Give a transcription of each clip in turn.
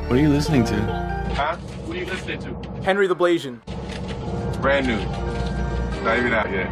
What are you listening to? Huh? What are you listening to? Henry the Blasian. Brand new. Not even out yet.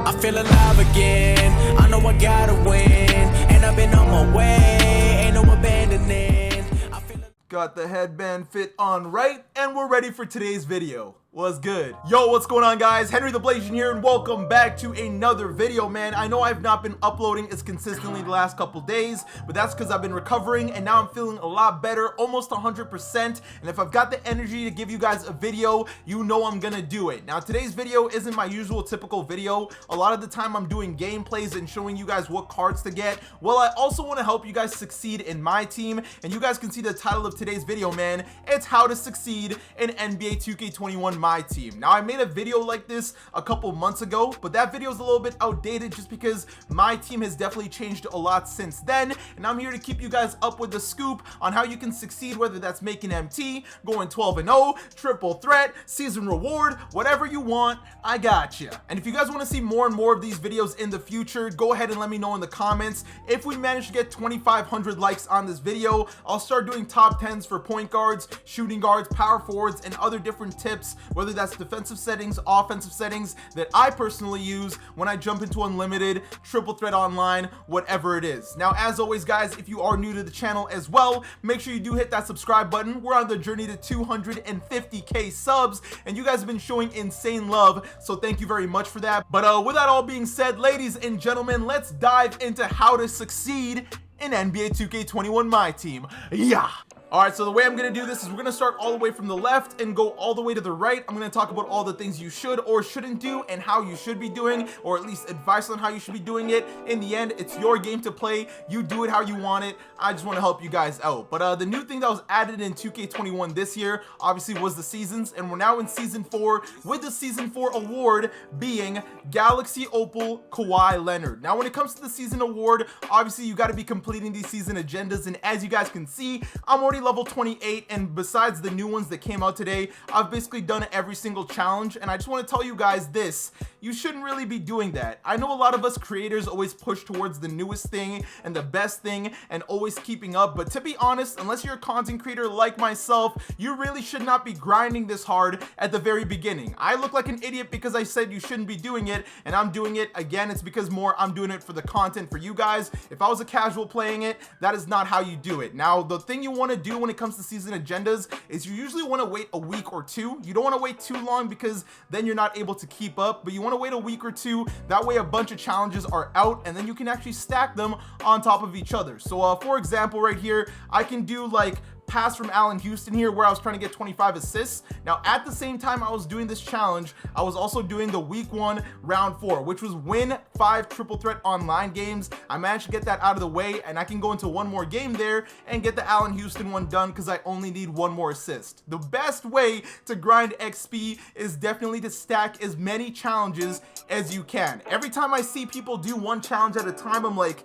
I feel alive again. I know I gotta win, and I've been on my way. Ain't no abandoning. I feel Got the headband fit on right, and we're ready for today's video. What's good? Yo, what's going on, guys? Henry the Blasian here, and welcome back to another video, man. I know I've not been uploading as consistently the last couple days, but that's because I've been recovering, and now I'm feeling a lot better, almost 100%, and if I've got the energy to give you guys a video, you know I'm gonna do it. Now, today's video isn't my usual typical video. A lot of the time, I'm doing gameplays and showing you guys what cards to get. Well, I also want to help you guys succeed in my team, and you guys can see the title of today's video, man. It's how to succeed in NBA 2K21 My Team. Now, I made a video like this a couple months ago, but that video is a little bit outdated just because my team has definitely changed a lot since then, and I'm here to keep you guys up with the scoop on how you can succeed, whether that's making MT, going 12-0, triple threat, season reward, whatever you want, I got you. And if you guys want to see more and more of these videos in the future, go ahead and let me know in the comments. If we manage to get 2,500 likes on this video, I'll start doing top 10s for point guards, shooting guards, power forwards, and other different tips, whether that's defensive settings, offensive settings that I personally use when I jump into unlimited, triple threat online, whatever it is. Now, as always, guys, if you are new to the channel as well, make sure you do hit that subscribe button. We're on the journey to 250k subs, and you guys have been showing insane love, so thank you very much for that. But with that all being said, ladies and gentlemen, let's dive into how to succeed in NBA 2K21 My Team. Yeah. Alright, so the way I'm going to do this is we're going to start all the way from the left and go all the way to the right. I'm going to talk about all the things you should or shouldn't do and how you should be doing, or at least advice on how you should be doing it. In the end, it's your game to play. You do it how you want it. I just want to help you guys out. But the new thing that was added in 2K21 this year, obviously, was the seasons, and we're now in Season 4 with the Season 4 award being Galaxy Opal Kawhi Leonard. Now, when it comes to the season award, obviously, you got to be completing these season agendas, and as you guys can see, I'm already level 28, and besides the new ones that came out today, I've basically done every single challenge, and I just want to tell you guys this: you shouldn't really be doing that. I know a lot of us creators always push towards the newest thing and the best thing and always keeping up, but to be honest, unless you're a content creator like myself, you really should not be grinding this hard at the very beginning. I look like an idiot because I said you shouldn't be doing it, and I'm doing it. Again, it's because I'm doing it for the content for you guys. If I was a casual playing it, that is not how you do it. Now, the thing you want to do when it comes to season agendas is you usually want to wait a week or two. You don't want to wait too long because then you're not able to keep up, but you want to wait a week or two. That way a bunch of challenges are out, and then you can actually stack them on top of each other. So for example, right here, I can do like pass from Allen Houston here, where I was trying to get 25 assists. Now, at the same time I was doing this challenge, I was also doing the week 1 round 4, which was win 5 triple threat online games. I managed to get that out of the way, and I can go into one more game there and get the Allen Houston one done because I only need one more assist. The best way to grind XP is definitely to stack as many challenges as you can. Every time I see people do one challenge at a time, I'm like,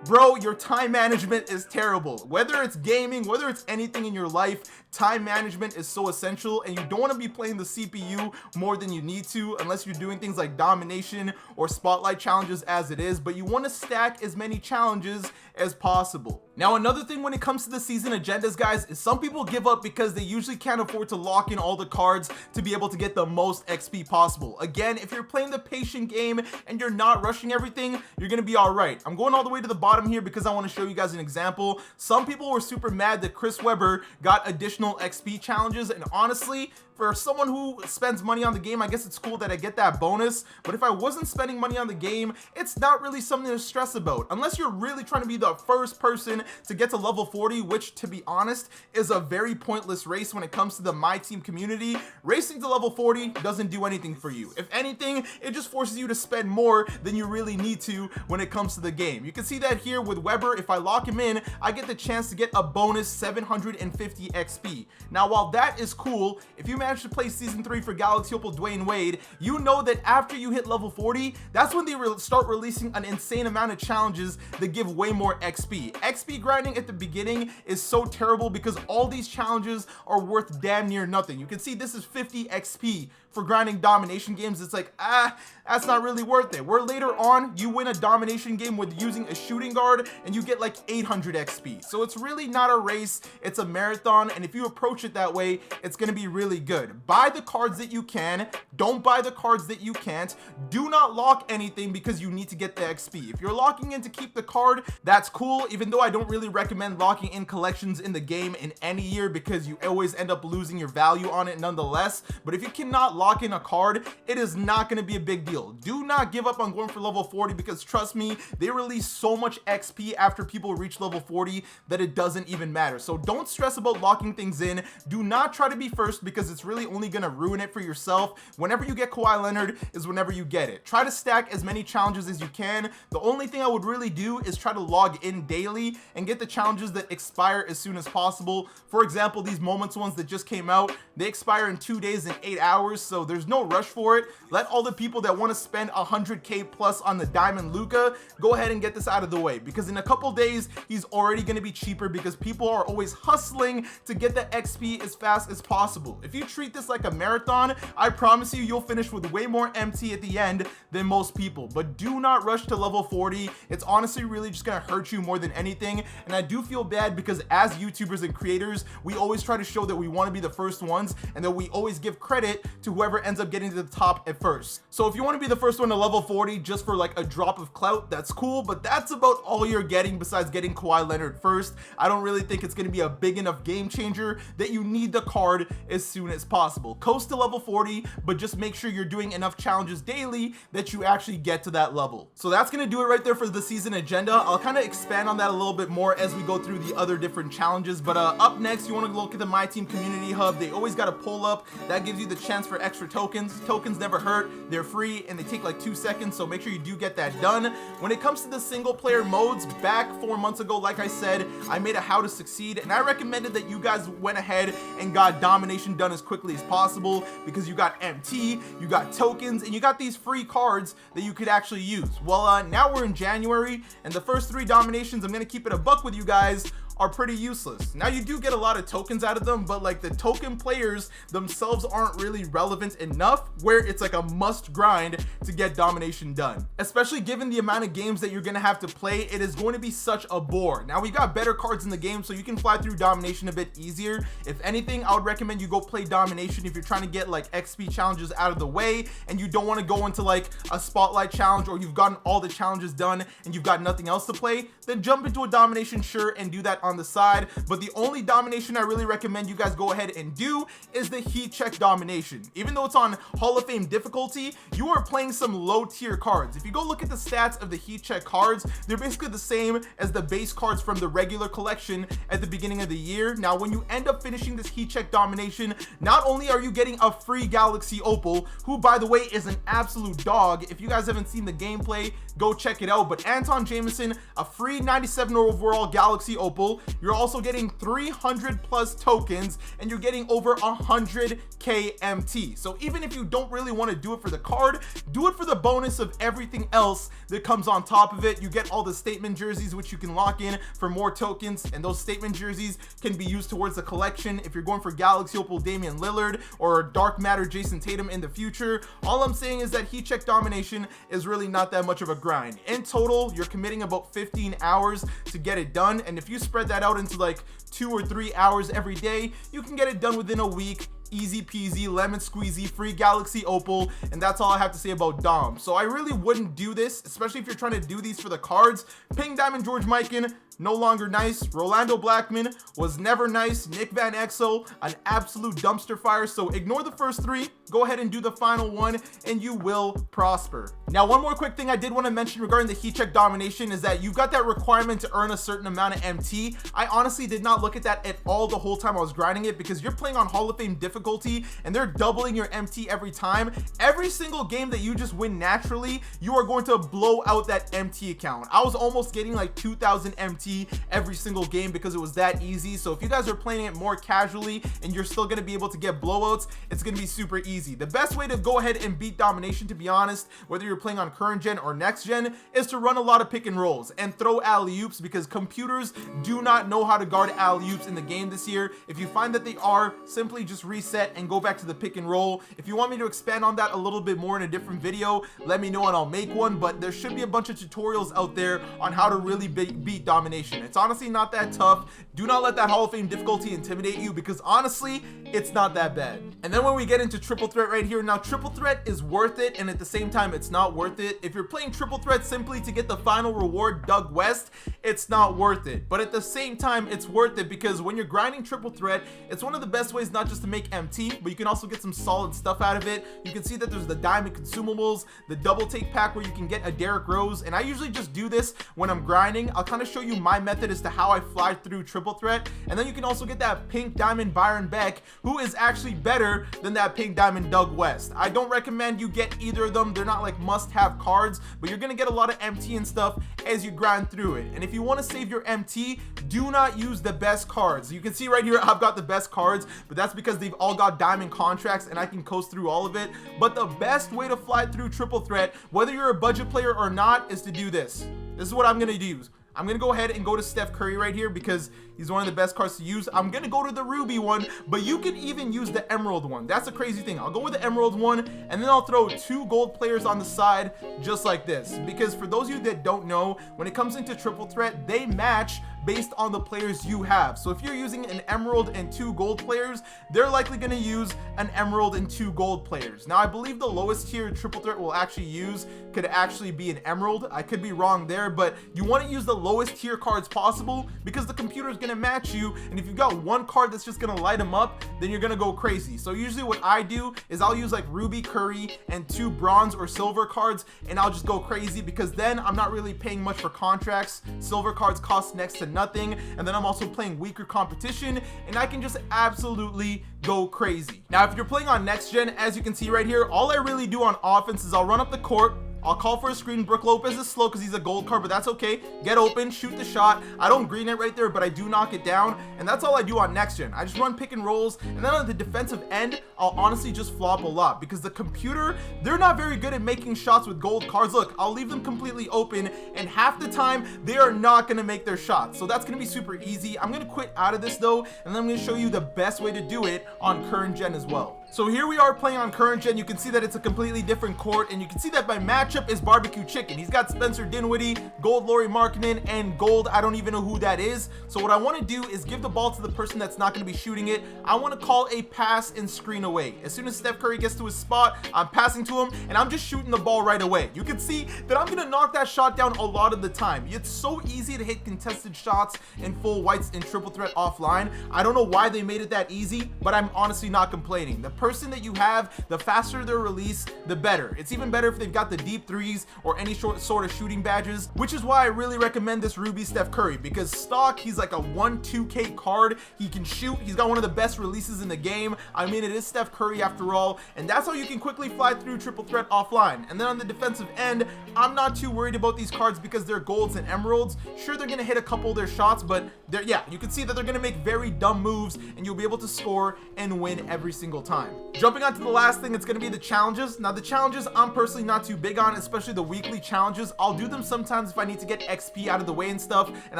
bro, your time management is terrible. Whether it's gaming, whether it's anything in your life, time management is so essential, and you don't want to be playing the CPU more than you need to unless you're doing things like domination or spotlight challenges as it is, but you want to stack as many challenges as possible. Now, another thing when it comes to the season agendas, guys, is some people give up because they usually can't afford to lock in all the cards to be able to get the most XP possible. Again, if you're playing the patient game and you're not rushing everything, you're going to be all right. I'm going all the way to the bottom here because I want to show you guys an example. Some people were super mad that Chris Webber got additional XP challenges, and honestly, for someone who spends money on the game, I guess it's cool that I get that bonus, but if I wasn't spending money on the game, it's not really something to stress about, unless you're really trying to be the first person to get to level 40, which, to be honest, is a very pointless race when it comes to the My Team community. Racing to level 40 doesn't do anything for you. If anything, it just forces you to spend more than you really need to when it comes to the game. You can see that here with Weber. If I lock him in, I get the chance to get a bonus 750 XP. Now, while that is cool, if you manage to play Season 3 for Galaxy Opal Dwayne Wade, you know that after you hit level 40, that's when they start releasing an insane amount of challenges that give way more XP. XP grinding at the beginning is so terrible because all these challenges are worth damn near nothing. You can see this is 50 XP for grinding domination games, it's like, that's not really worth it. Where later on, you win a domination game with using a shooting guard and you get like 800 XP. So it's really not a race, it's a marathon, and if you approach it that way, it's gonna be really good. Buy the cards that you can, don't buy the cards that you can't. Do not lock anything because you need to get the XP. If you're locking in to keep the card, that's cool, even though I don't really recommend locking in collections in the game in any year because you always end up losing your value on it nonetheless. But if you cannot lock in a card, it is not gonna be a big deal. Do not give up on going for level 40 because trust me, they release so much XP after people reach level 40 that it doesn't even matter. So don't stress about locking things in. Do not try to be first because it's really only gonna ruin it for yourself. Whenever you get Kawhi Leonard is whenever you get it. Try to stack as many challenges as you can. The only thing I would really do is try to log in daily and get the challenges that expire as soon as possible. For example, these moments ones that just came out, they expire in 2 days and 8 hours, so there's no rush for it. Let all the people that want to spend 100k plus on the Diamond Luka go ahead and get this out of the way, because in a couple days he's already going to be cheaper because people are always hustling to get the XP as fast as possible. If you treat this like a marathon, I promise you you'll finish with way more MT at the end than most people. But do not rush to level 40. It's honestly really just going to hurt you more than anything, and I do feel bad because as YouTubers and creators, we always try to show that we want to be the first ones and that we always give credit to whoever ends up getting to the top at first. So if you want to be the first one to level 40 just for like a drop of clout, that's cool, but that's about all you're getting besides getting Kawhi Leonard first. I don't really think it's going to be a big enough game changer that you need the card as soon as possible. Coast to level 40, but just make sure you're doing enough challenges daily that you actually get to that level. So that's going to do it right there for the season agenda. I'll kind of expand on that a little bit more as we go through the other different challenges, but up next you want to look at the MyTEAM community hub. They always got a pull up that gives you the chance for extra tokens. Tokens never hurt, they're free, and they take like 2 seconds, so make sure you do get that done. When it comes to the single player modes, back 4 months ago, like I said, I made a how to succeed, and I recommended that you guys went ahead and got domination done as quickly as possible because you got MT, you got tokens, and you got these free cards that you could actually use. Well, now we're in January, and the first 3 dominations, I'm gonna keep it a buck with you guys, are pretty useless. Now you do get a lot of tokens out of them, but like the token players themselves aren't really relevant enough where it's like a must grind to get domination done. Especially given the amount of games that you're gonna have to play, it is going to be such a bore. Now we got better cards in the game so you can fly through domination a bit easier. If anything, I would recommend you go play domination if you're trying to get like XP challenges out of the way and you don't want to go into like a spotlight challenge, or you've gotten all the challenges done and you've got nothing else to play, then jump into a domination, sure, and do that on the side. But the only domination I really recommend you guys go ahead and do is the heat check domination. Even though it's on Hall of Fame difficulty, you are playing some low tier cards. If you go look at the stats of the heat check cards, they're basically the same as the base cards from the regular collection at the beginning of the year. Now when you end up finishing this heat check domination, not only are you getting a free Galaxy Opal, who by the way is an absolute dog. If you guys haven't seen the gameplay, go check it out. But Anton Jameson, a free 97 overall Galaxy Opal. You're also getting 300 plus tokens, and you're getting over 100k MT. So even if you don't really want to do it for the card, do it for the bonus of everything else that comes on top of it. You get all the statement jerseys, which you can lock in for more tokens, and those statement jerseys can be used towards the collection if you're going for Galaxy Opal Damian Lillard or Dark Matter Jason Tatum in the future. All I'm saying is that heat check domination is really not that much of a grind. In total, you're committing about 15 hours to get it done, and if you spread that out into like 2 or 3 hours every day, you can get it done within a week. Easy peasy, lemon squeezy, free Galaxy Opal, and that's all I have to say about Dom. So I really wouldn't do this, especially if you're trying to do these for the cards. Ping Diamond George Mikan, no longer nice. Rolando Blackman was never nice. Nick Van Exel, an absolute dumpster fire. So ignore the first 3, go ahead and do the final one, and you will prosper. Now, one more quick thing I did want to mention regarding the heat check domination is that you've got that requirement to earn a certain amount of MT. I honestly did not look at that at all the whole time I was grinding it, because you're playing on Hall of Fame difficulty and they're doubling your MT every time. Every single game that you just win naturally, you are going to blow out that MT account. I was almost getting like 2,000 MT every single game because it was that easy. So if you guys are playing it more casually and you're still going to be able to get blowouts, it's going to be super easy. The best way to go ahead and beat domination, to be honest, whether you're playing on current gen or next gen, is to run a lot of pick and rolls and throw alley-oops, because computers do not know how to guard alley-oops in the game this year. If you find that they are, simply just reset reset and go back to the pick and roll. If you want me to expand on that a little bit more in a different video, let me know and I'll make one, but there should be a bunch of tutorials out there on how to really beat Domination. It's honestly not that tough. Do not let that Hall of Fame difficulty intimidate you, because honestly, it's not that bad. And then when we get into triple threat right here, now triple threat is worth it, and at the same time, it's not worth it. If you're playing triple threat simply to get the final reward, Doug West, it's not worth it. But at the same time, it's worth it because when you're grinding triple threat, it's one of the best ways not just to make MT, but you can also get some solid stuff out of it. You can see that there's the diamond consumables, the double take pack where you can get a Derrick Rose, and I usually just do this when I'm grinding. I'll kind of show you my method as to how I fly through triple threat, and then you can also get that pink diamond Byron Beck, who is actually better than that pink diamond Doug West. I don't recommend you get either of them. They're not like must-have cards, but you're gonna get a lot of MT and stuff as you grind through it. And if you want to save your MT, do not use the best cards. You can see right here I've got the best cards, but that's because they've all got diamond contracts and I can coast through all of it. But the best way to fly through triple threat, whether you're a budget player or not, is to do this. This is what I'm gonna use. I'm gonna go ahead and go to Steph Curry right here because he's one of the best cards to use. I'm gonna go to the Ruby one, but you can even use the Emerald one. That's a crazy thing. I'll go with the Emerald one, and then I'll throw 2 gold players on the side just like this. Because for those of you that don't know, when it comes into triple threat, they match based on the players you have. So if you're using an Emerald and 2 gold players, they're likely gonna use an Emerald and 2 gold players. Now I believe the lowest tier triple threat will actually use could actually be an Emerald. I could be wrong there, but you want to use the lowest tier cards possible because the computer is going to match you, and if you've got one card that's just going to light them up, then you're going to go crazy. So usually what I do is I'll use like Ruby, Curry, and 2 bronze or silver cards, and I'll just go crazy because then I'm not really paying much for contracts. Silver cards cost next to nothing, and then I'm also playing weaker competition, and I can just absolutely go crazy. Now if you're playing on next gen, as you can see right here, all I really do on offense is I'll run up the court, I'll call for a screen. Brook Lopez is slow because he's a gold card, but that's okay. Get open, shoot the shot. I don't green it right there, but I do knock it down, and that's all I do on next gen. I just run pick and rolls, and then on the defensive end, I'll honestly just flop a lot because the computer, they're not very good at making shots with gold cards. Look, I'll leave them completely open, and half the time, they are not going to make their shots. So that's going to be super easy. I'm going to quit out of this though, and then I'm going to show you the best way to do it on current gen as well. So here we are playing on current gen. You can see that it's a completely different court, and you can see that my matchup is barbecue chicken. He's got Spencer Dinwiddie, gold Lauri Markkanen, and gold I don't even know who that is. So what I want to do is give the ball to the person that's not going to be shooting it. I want to call a pass and screen away. As soon as Steph Curry gets to his spot, I'm passing to him, and I'm just shooting the ball right away. You can see that I'm going to knock that shot down a lot of the time. It's so easy to hit contested shots in full whites in triple threat offline. I don't know why they made it that easy, but I'm honestly not complaining. The person that you have, the faster their release, the better. It's even better if they've got the deep threes or any sort of shooting badges, which is why I really recommend this Ruby Steph Curry, because stock, he's like a 1-2K card. He can shoot. He's got one of the best releases in the game. I mean, it is Steph Curry after all, and that's how you can quickly fly through triple threat offline. And then on the defensive end, I'm not too worried about these cards because they're golds and emeralds. Sure, they're gonna hit a couple of their shots, but yeah, you can see that they're gonna make very dumb moves, and you'll be able to score and win every single time. Jumping on to the last thing, it's going to be the challenges. Now the challenges I'm personally not too big on, especially the weekly challenges. I'll do them sometimes if I need to get XP out of the way and stuff, and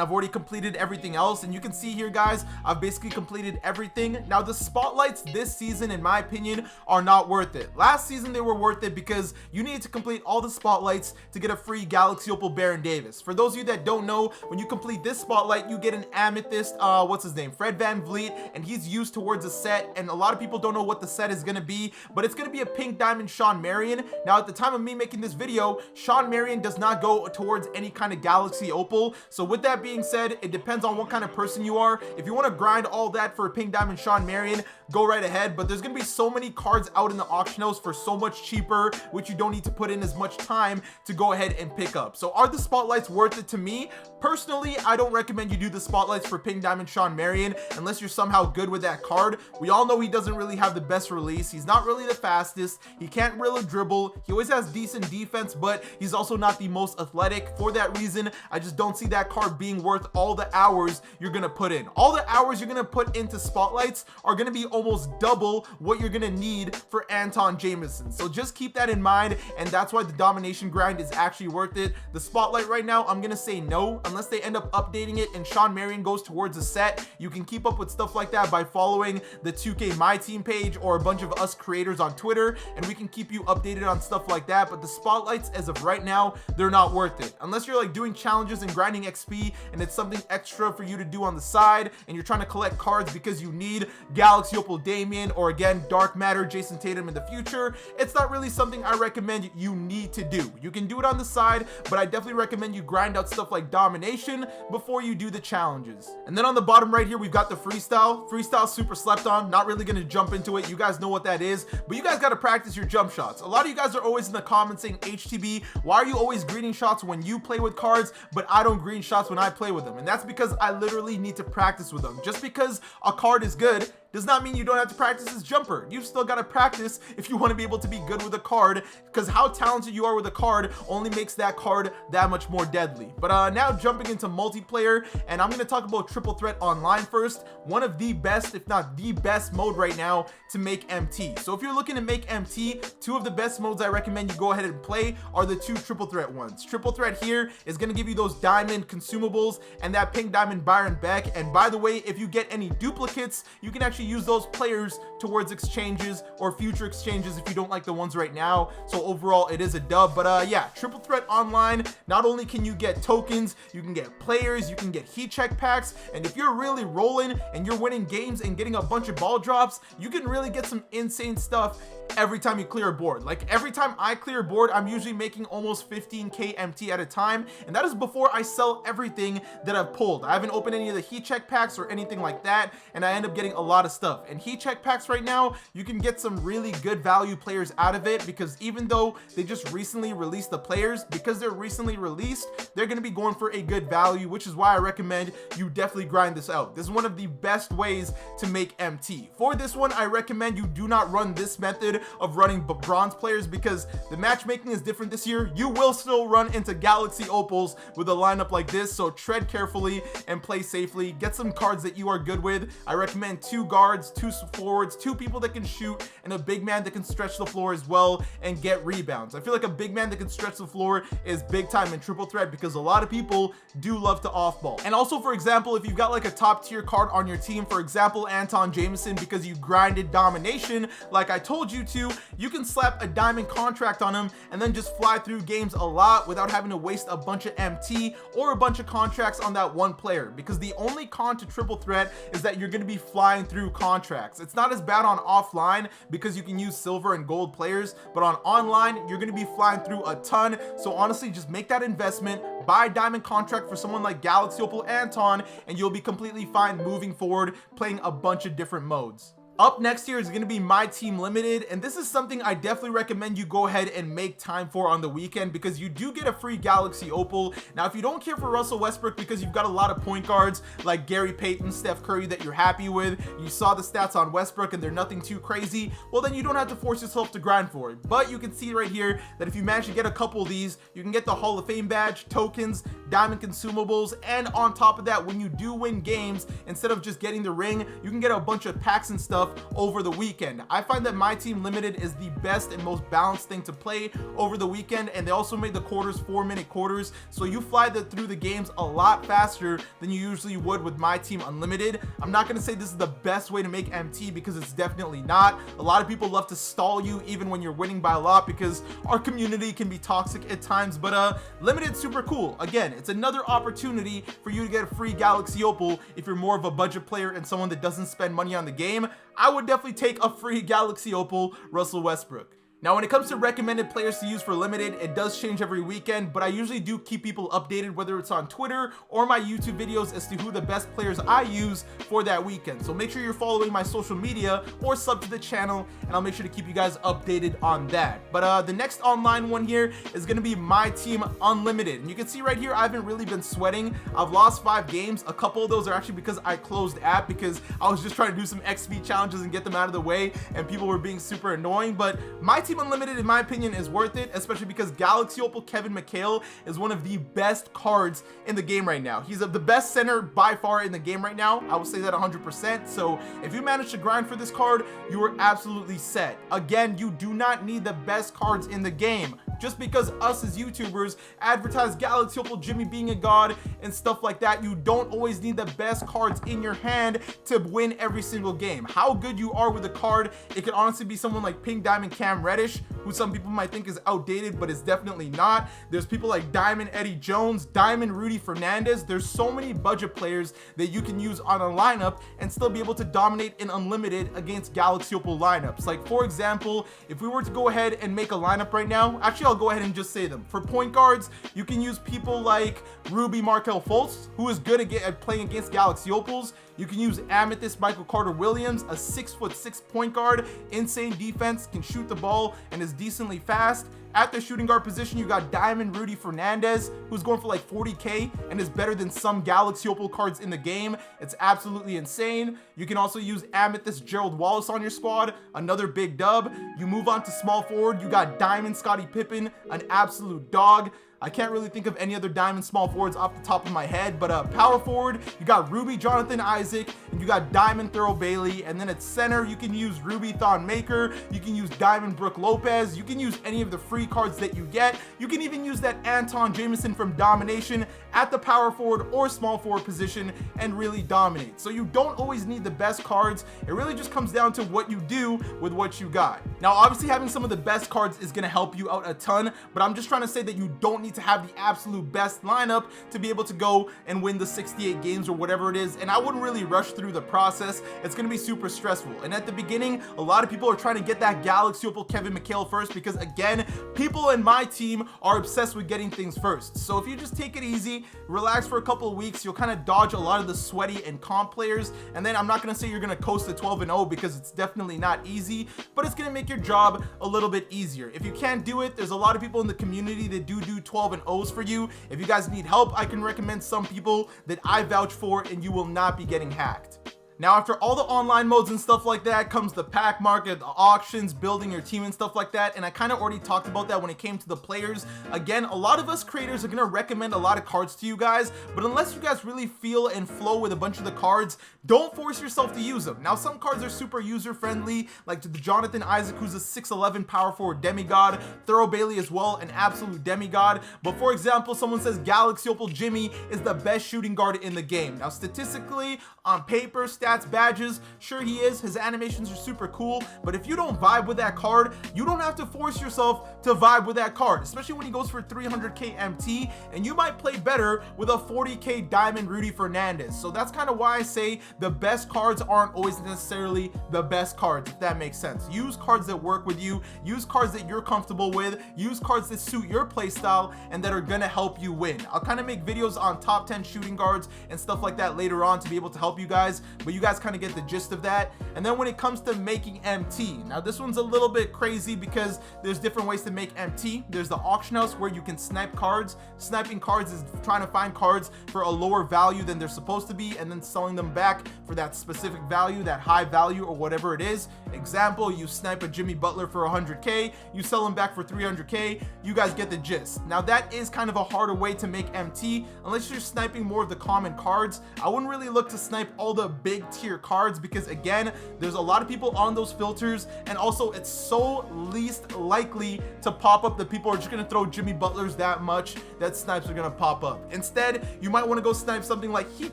I've already completed everything else. And you can see here, guys, I've basically completed everything. Now the spotlights this season, in my opinion, are not worth it. Last season they were worth it because you needed to complete all the spotlights to get a free Galaxy Opal Baron Davis. For those of you that don't know, when you complete this spotlight, you get an amethyst, what's his name, Fred VanVleet, and he's used towards a set, and a lot of people don't know what the set is going to be, but it's going to be a pink diamond Sean Marion. Now at the time of me making this video, Sean Marion does not go towards any kind of Galaxy Opal. So with that being said, it depends on what kind of person you are. If you want to grind all that for a pink diamond Sean Marion, go right ahead, but there's going to be so many cards out in the auction house for so much cheaper, which you don't need to put in as much time to go ahead and pick up. So are the spotlights worth it to me? Personally, I don't recommend you do the spotlights for pink diamond Sean Marion unless you're somehow good with that card. We all know he doesn't really have the best release. He's not really the fastest. He can't really dribble. He always has decent defense, but he's also not the most athletic. For that reason, I just don't see that card being worth all the hours you're gonna put in. All the hours you're gonna put into spotlights are gonna be almost double what you're gonna need for Anton Jameson. So just keep that in mind, and that's why the domination grind is actually worth it. The spotlight right now, I'm gonna say no, unless they end up updating it and Sean Marion coin goes towards a set. You can keep up with stuff like that by following the 2K MyTEAM page or a bunch of us creators on Twitter, and we can keep you updated on stuff like that. But the spotlights, as of right now, they're not worth it unless you're like doing challenges and grinding XP and it's something extra for you to do on the side and you're trying to collect cards because you need Galaxy Opal Damien or again Dark Matter Jason Tatum in the future. It's not really something I recommend you need to do. You can do it on the side, but I definitely recommend you grind out stuff like Domination before you do the challenges. And then on the bottom right here, we've got the freestyle super slept on. Not really gonna jump into it, you guys know what that is, but you guys got to practice your jump shots. A lot of you guys are always in the comments saying, HTB, why are you always greening shots when you play with cards but I don't green shots when I play with them? And that's because I literally need to practice with them. Just because a card is good does not mean you don't have to practice his jumper. You've still got to practice if you want to be able to be good with a card, because how talented you are with a card only makes that card that much more deadly. But now jumping into multiplayer, and I'm going to talk about Triple Threat Online first. One of the best, if not the best mode right now to make MT. So if you're looking to make MT, two of the best modes I recommend you go ahead and play are the two Triple Threat ones. Triple Threat here is going to give you those diamond consumables and that pink diamond Byron Beck. And by the way, if you get any duplicates, you can actually use those players towards exchanges or future exchanges if you don't like the ones right now. So overall, it is a dub. But yeah, Triple Threat Online, not only can you get tokens, you can get players, you can get heat check packs, and if you're really rolling and you're winning games and getting a bunch of ball drops, you can really get some insane stuff every time you clear a board. Like every time I clear a board, I'm usually making almost 15k MT at a time, and that is before I sell everything that I've pulled. I haven't opened any of the heat check packs or anything like that, and I end up getting a lot of stuff. And heat check packs right now, you can get some really good value players out of it, because even though they just recently released the players, because they're recently released, they're going to be going for a good value, which is why I recommend you definitely grind this out. This is one of the best ways to make MT. For this one, I recommend you do not run this method of running bronze players, because the matchmaking is different this year. You will still run into Galaxy Opals with a lineup like this, so tread carefully and play safely. Get some cards that you are good with. I recommend 2 guards, 2 forwards, 2 people that can shoot, and a big man that can stretch the floor as well and get rebounds. I feel like a big man that can stretch the floor is big time in Triple Threat, because a lot of people do love to off ball. And also, for example, if you've got like a top tier card on your team, for example Anton Jameson, because you grinded Domination like I told you to, you can slap a diamond contract on him and then just fly through games a lot without having to waste a bunch of MT or a bunch of contracts on that one player, because the only con to Triple Threat is that you're going to be flying through contracts. It's not as bad on offline because you can use silver and gold players, but on online you're going to be flying through a ton. So honestly, just make that investment, buy a diamond contract for someone like Galaxy Opal Anton, and you'll be completely fine moving forward playing a bunch of different modes. Up next here is going to be MyTEAM Limited, and this is something I definitely recommend you go ahead and make time for on the weekend, because you do get a free Galaxy Opal. Now, if you don't care for Russell Westbrook because you've got a lot of point guards like Gary Payton, Steph Curry that you're happy with, you saw the stats on Westbrook and they're nothing too crazy, well then you don't have to force yourself to grind for it. But you can see right here that if you manage to get a couple of these, you can get the Hall of Fame badge, tokens, diamond consumables, and on top of that, when you do win games, instead of just getting the ring, you can get a bunch of packs and stuff over the weekend. I find that MyTEAM Limited is the best and most balanced thing to play over the weekend, and they also made the quarters 4-minute quarters, so you fly through the games a lot faster than you usually would with MyTEAM Unlimited. I'm not going to say this is the best way to make MT, because it's definitely not. A lot of people love to stall you even when you're winning by a lot, because our community can be toxic at times, but Limited's super cool. Again, it's another opportunity for you to get a free Galaxy Opal if you're more of a budget player and someone that doesn't spend money on the game. I would definitely take a free Galaxy Opal Russell Westbrook. Now, when it comes to recommended players to use for Limited, it does change every weekend, but I usually do keep people updated, whether it's on Twitter or my YouTube videos, as to who the best players I use for that weekend. So make sure you're following my social media or sub to the channel, and I'll make sure to keep you guys updated on that. But the next online one here is going to be MyTEAM Unlimited. And you can see right here, I haven't really been sweating. I've lost 5 games. A couple of those are actually because I closed app, because I was just trying to do some XP challenges and get them out of the way, and people were being super annoying. But MyTEAM Unlimited, in my opinion, is worth it, especially because Galaxy Opal Kevin McHale is one of the best cards in the game right now. He's the best center by far in the game right now. I will say that 100%. So if you manage to grind for this card, you are absolutely set. Again, you do not need the best cards in the game. Just because us as YouTubers advertise Galaxy Opal Jimmy being a god and stuff like that, you don't always need the best cards in your hand to win every single game. How good you are with a card, it could honestly be someone like Pink Diamond Cam Reddish, who some people might think is outdated, but it's definitely not. There's people like Diamond Eddie Jones, Diamond Rudy Fernandez. There's so many budget players that you can use on a lineup and still be able to dominate in Unlimited against Galaxy Opal lineups. Like, for example, if we were to go ahead and make a lineup right now, actually I'll go ahead and just say them. For point guards, you can use people like Ruby Markel Fultz, who is good at playing against Galaxy Opals. You can use Amethyst Michael Carter Williams, a 6'6" point guard, insane defense, can shoot the ball, and is decently fast. At the shooting guard position, you got Diamond Rudy Fernandez, who's going for like 40K and is better than some Galaxy Opal cards in the game. It's absolutely insane. You can also use Amethyst Gerald Wallace on your squad, another big dub. You move on to small forward, you got Diamond Scottie Pippen, an absolute dog. I can't really think of any other diamond small forwards off the top of my head, but power forward, you got Ruby Jonathan Isaac, and you got Diamond Thurl Bailey, and then at center, you can use Ruby Thon Maker, you can use Diamond Brooke Lopez, you can use any of the free cards that you get, you can even use that Anton Jameson from Domination at the power forward or small forward position and really dominate. So you don't always need the best cards, it really just comes down to what you do with what you got. Now obviously having some of the best cards is going to help you out a ton, but I'm just trying to say that you don't need to have the absolute best lineup to be able to go and win the 68 games or whatever it is, and I wouldn't really rush through the process. It's going to be super stressful, and at the beginning a lot of people are trying to get that Galaxy Opal Kevin McHale first because again, people in my team are obsessed with getting things first. So if you just take it easy, relax for a couple of weeks, you'll kind of dodge a lot of the sweaty and comp players, and then I'm not going to say you're going to coast to 12-0 because it's definitely not easy, but it's going to make your job a little bit easier. If you can't do it, there's a lot of people in the community that do 12-0s for you. If you guys need help, I can recommend some people that I vouch for and you will not be getting hacked. Now, after all the online modes and stuff like that comes the pack market, the auctions, building your team and stuff like that, and I kind of already talked about that when it came to the players. Again, a lot of us creators are going to recommend a lot of cards to you guys, but unless you guys really feel and flow with a bunch of the cards, don't force yourself to use them. Now, some cards are super user-friendly, like the Jonathan Isaac, who's a 6'11" power forward demigod, Thurl Bailey as well, an absolute demigod, but for example, someone says Galaxy Opal Jimmy is the best shooting guard in the game. Now, statistically, on paper, stats, badges, sure he is, his animations are super cool, but if you don't vibe with that card, you don't have to force yourself to vibe with that card, especially when he goes for 300k MT, and you might play better with a 40k Diamond Rudy Fernandez. So that's kind of why I say the best cards aren't always necessarily the best cards, if that makes sense. Use cards that work with you, use cards that you're comfortable with, use cards that suit your play style and that are gonna help you win. I'll kind of make videos on top 10 shooting guards and stuff like that later on to be able to help you guys, but you guys kind of get the gist of that. And then when it comes to making MT, now this one's a little bit crazy because there's different ways to make MT. There's the auction house where you can snipe cards. Sniping cards is trying to find cards for a lower value than they're supposed to be and then selling them back for that specific value, that high value or whatever it is. Example, you snipe a Jimmy Butler for 100k, you sell him back for 300k, you guys get the gist. Now that is kind of a harder way to make MT unless you're sniping more of the common cards. I wouldn't really look to snipe all the big tier cards because again, there's a lot of people on those filters, and also it's so least likely to pop up that people are just going to throw Jimmy Butlers that much that snipes are going to pop up. Instead, you might want to go snipe something like heat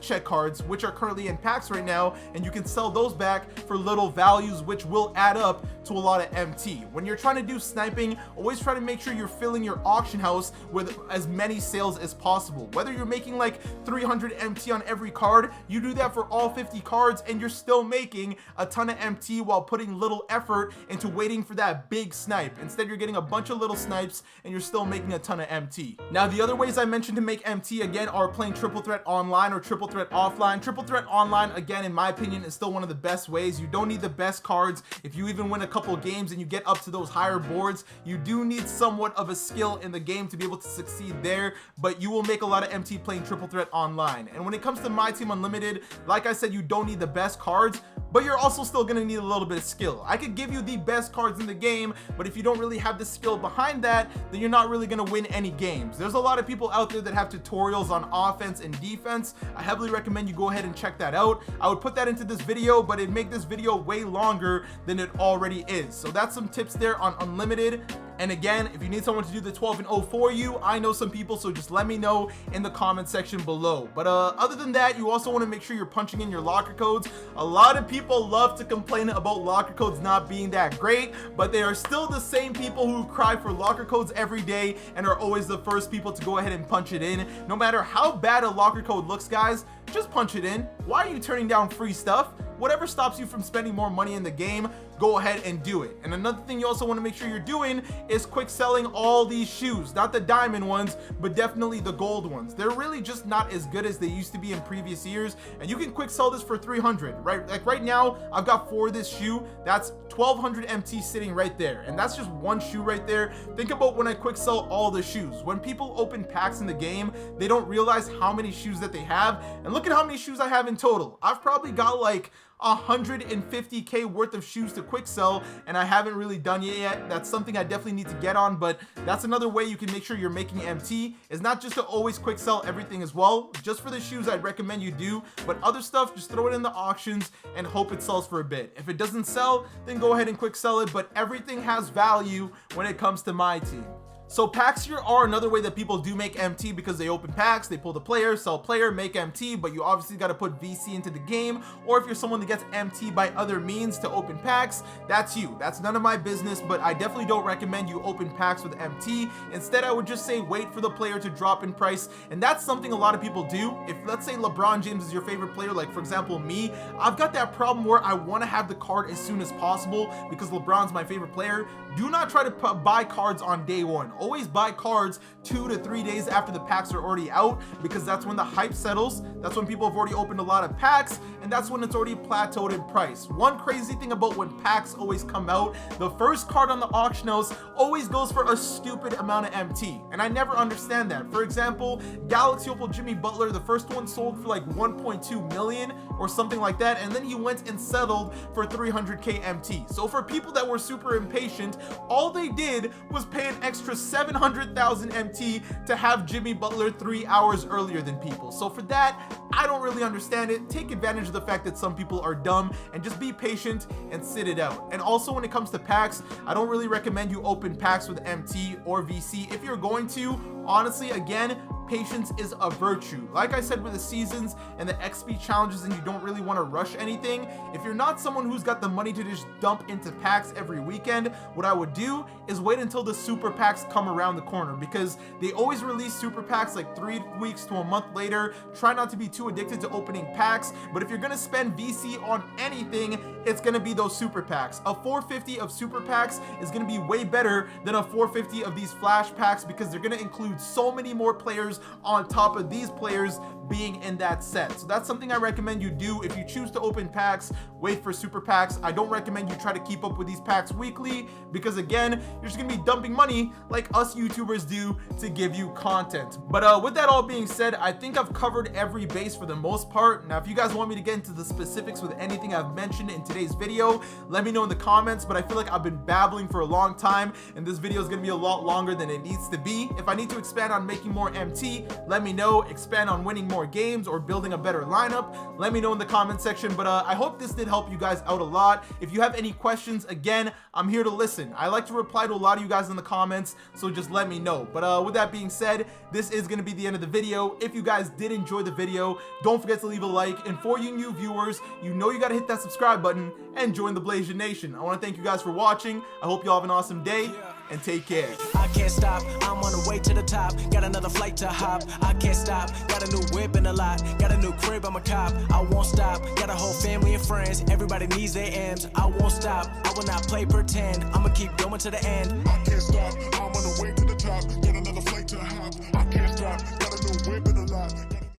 check cards, which are currently in packs right now, and you can sell those back for little values, which will add up to a lot of MT. When you're trying to do sniping, always try to make sure you're filling your auction house with as many sales as possible. Whether you're making like 300 MT on every card, you do that for all 50 cards and you're still making a ton of MT while putting little effort into waiting for that big snipe. Instead, you're getting a bunch of little snipes and you're still making a ton of MT. Now, the other ways I mentioned to make MT again are playing triple threat online or triple threat offline. Triple threat online, again, in my opinion, is still one of the best ways. You don't need the best cards. If you even win a couple games and you get up to those higher boards, you do need somewhat of a skill in the game to be able to succeed there, but you will make a lot of MT playing triple threat online. And when it comes to MyTEAM Unlimited, like I said, you don't need the best cards, but you're also still going to need a little bit of skill. I could give you the best cards in the game, but if you don't really have the skill behind that, then you're not really going to win any games. There's a lot of people out there that have tutorials on offense and defense. I heavily recommend you go ahead and check that out. I would put that into this video, but it'd make this video way longer than it already is. So that's some tips there on Unlimited. And again, if you need someone to do the 12 and 0 for you, I know some people, so just let me know in the comment section below. But other than that, you also want to make sure you're punching in your locker codes. A lot of people love to complain about locker codes not being that great, but they are still the same people who cry for locker codes every day and are always the first people to go ahead and punch it in. No matter how bad a locker code looks, guys, just punch it in. Why are you turning down free stuff? Whatever stops you from spending more money in the game, go ahead and do it. And another thing you also want to make sure you're doing is quick selling all these shoes, not the diamond ones, but definitely the gold ones. They're really just not as good as they used to be in previous years, and you can quick sell this for 300, right? Like right now, I've got 4 of this shoe. That's 1200 MT sitting right there, and that's just one shoe right there. Think about when I quick sell all the shoes. When people open packs in the game, they don't realize how many shoes that they have, and look at how many shoes I have in total. I've probably got like 150k worth of shoes to quick sell, and I haven't really done it yet. That's something I definitely need to get on, but that's another way you can make sure you're making MT, is not just to always quick sell everything as well. Just for the shoes, I'd recommend you do, but other stuff, just throw it in the auctions and hope it sells for a bit. If it doesn't sell, then go ahead and quick sell it, but everything has value when it comes to MyTEAM. So packs here are another way that people do make MT, because they open packs, they pull the player, sell player, make MT, but you obviously got to put VC into the game, or if you're someone that gets MT by other means to open packs, that's you. That's none of my business, but I definitely don't recommend you open packs with MT. Instead, I would just say wait for the player to drop in price, and that's something a lot of people do. If let's say LeBron James is your favorite player, like for example me, I've got that problem where I want to have the card as soon as possible because LeBron's my favorite player. Do not try to buy cards on day one. Always buy cards 2 to 3 days after the packs are already out, because that's when the hype settles. That's when people have already opened a lot of packs, and that's when it's already plateaued in price. One crazy thing about when packs always come out, the first card on the auction house always goes for a stupid amount of MT, and I never understand that. For example, Galaxy Opal Jimmy Butler, the first one sold for like 1.2 million or something like that, and then he went and settled for 300k MT. So for people that were super impatient, all they did was pay an extra 700,000 MT to have Jimmy Butler 3 hours earlier than people. So for that, I don't really understand it. Take advantage of the fact that some people are dumb and just be patient and sit it out. And also when it comes to packs, I don't really recommend you open packs with MT or VC. If you're going to, honestly, again, patience is a virtue. Like I said with the seasons and the XP challenges, and you don't really want to rush anything, if you're not someone who's got the money to just dump into packs every weekend, what I would do is wait until the super packs come around the corner, because they always release super packs like 3 weeks to a month later. Try not to be too addicted to opening packs, but if you're gonna spend VC on anything, it's gonna be those super packs. A 450 of super packs is gonna be way better than a 450 of these flash packs, because they're gonna include so many more players on top of these players being in that set. So that's something I recommend you do. If you choose to open packs, wait for super packs. I don't recommend you try to keep up with these packs weekly, because again, you're just gonna be dumping money like us YouTubers do to give you content. But with that all being said, I think I've covered every base for the most part. Now, if you guys want me to get into the specifics with anything I've mentioned in today's video, let me know in the comments, but I feel like I've been babbling for a long time, and this video is gonna be a lot longer than it needs to be. If I need to expand on making more MT, let me know. Expand on winning more games or building a better lineup, let me know in the comment section. But I hope this did help you guys out a lot. If you have any questions, again, I'm here to listen. I like to reply to a lot of you guys in the comments, so just let me know. But with that being said, this is going to be the end of the video. If you guys did enjoy the video, don't forget to leave a like, and for you new viewers, you know you got to hit that subscribe button and join the Blasian Nation. I want to thank you guys for watching. I hope you all have an awesome day, and take care. I can't stop, I'm on the way to the top. Got another flight to hop, I can't stop. Got a new whip and a lot, got a new crib, I'm a cop. I won't stop, got a whole family and friends. Everybody needs their M's, I won't stop. I will not play pretend, I'ma keep going to the end. I can't stop, I'm on the way to the top.